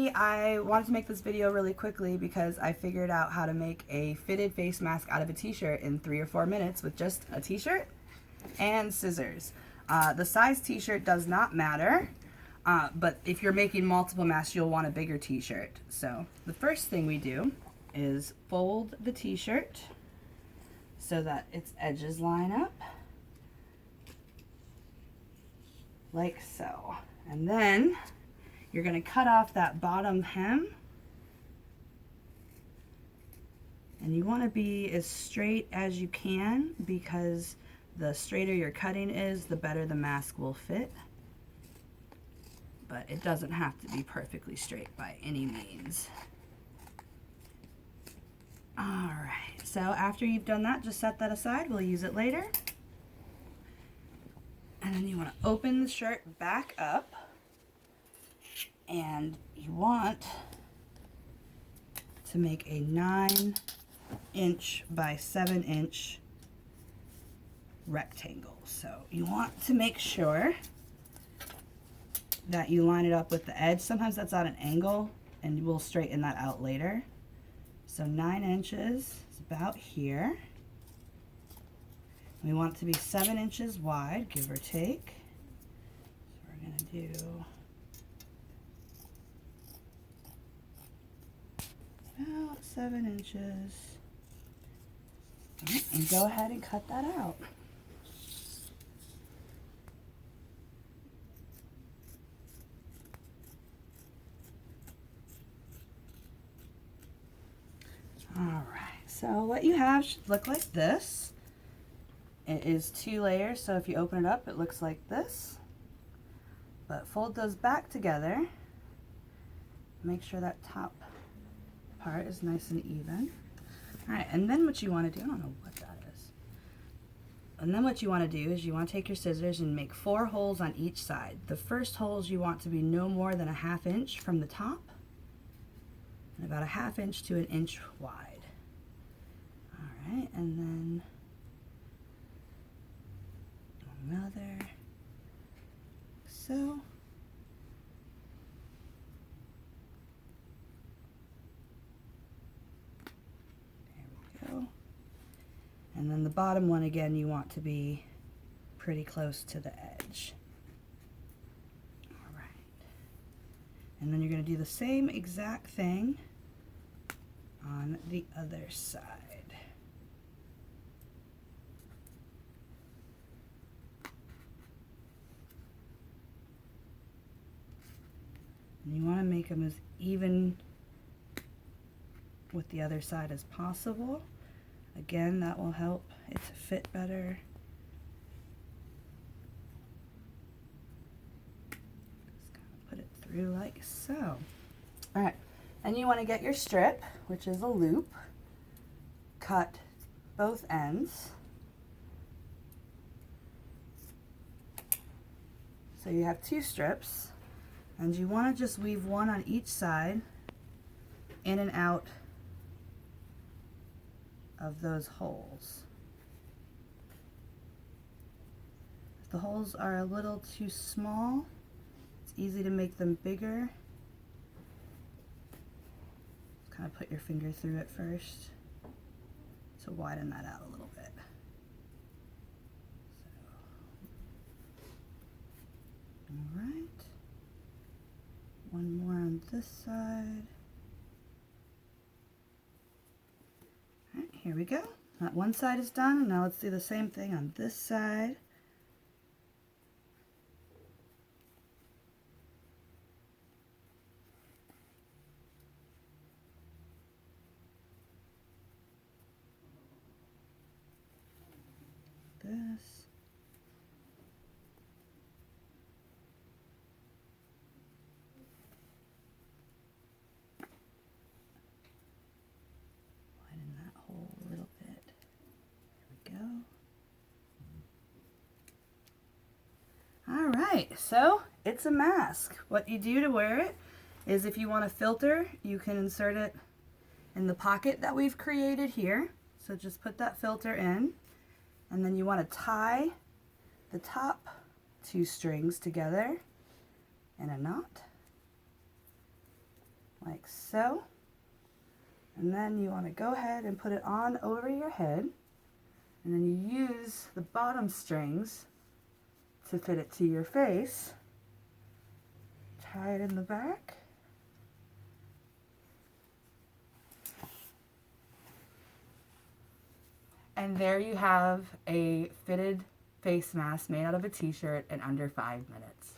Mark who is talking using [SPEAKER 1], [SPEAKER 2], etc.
[SPEAKER 1] Today I wanted to make this video really quickly because I figured out how to make a fitted face mask out of a t-shirt in 3 or 4 minutes with just a t-shirt and scissors. The size t-shirt does not matter, but if you're making multiple masks, you'll want a bigger t-shirt. So the first thing we do is fold the t-shirt so that its edges line up, like so. And then you're going to cut off that bottom hem, and you want to be as straight as you can because the straighter your cutting is, the better the mask will fit. But it doesn't have to be perfectly straight by any means. Alright, so after you've done that, just set that aside. We'll use it later. And then you want to open the shirt back up, and you want to make a 9" by 7" rectangle. So you want to make sure that you line it up with the edge. Sometimes that's at an angle, and we'll straighten that out later. So 9 inches is about here. We want it to be 7 inches wide, give or take. So we're going to do about 7 inches. And go ahead and cut that out. Alright, so what you have should look like this. It is 2 layers, so if you open it up, it looks like this. But fold those back together. Make sure that top part is nice and even. Alright, and then what you want to do, I don't know what that is. And then what you want to do is you want to take your scissors and make 4 holes on each side. The first holes you want to be no more than a 1/2 inch from the top, and about a 1/2 inch to 1 inch wide. Alright, and then another, so. There we go. And then the bottom one, again, you want to be pretty close to the edge. Alright. And then you're going to do the same exact thing on the other side. And you want to make them as even with the other side as possible. Again, that will help it to fit better. Just kind of put it through like so. Alright, and you want to get your strip, which is a loop, cut both ends. So you have 2 strips. And you want to just weave 1 on each side in and out of those holes. If the holes are a little too small, it's easy to make them bigger. Just kind of put your finger through it first to widen that out a little bit. So, all right. 1 more on this side. Alright, here we go. That one side is done, and now let's do the same thing on this side. This. Alright, so it's a mask. What you do to wear it is, if you want a filter, you can insert it in the pocket that we've created here. So just put that filter in, and then you want to tie the top 2 strings together in a knot. so. And then you want to go ahead and put it on over your head. And then you use the bottom strings to fit it to your face. Tie it in the back. And there you have a fitted face mask made out of a t-shirt in under 5 minutes.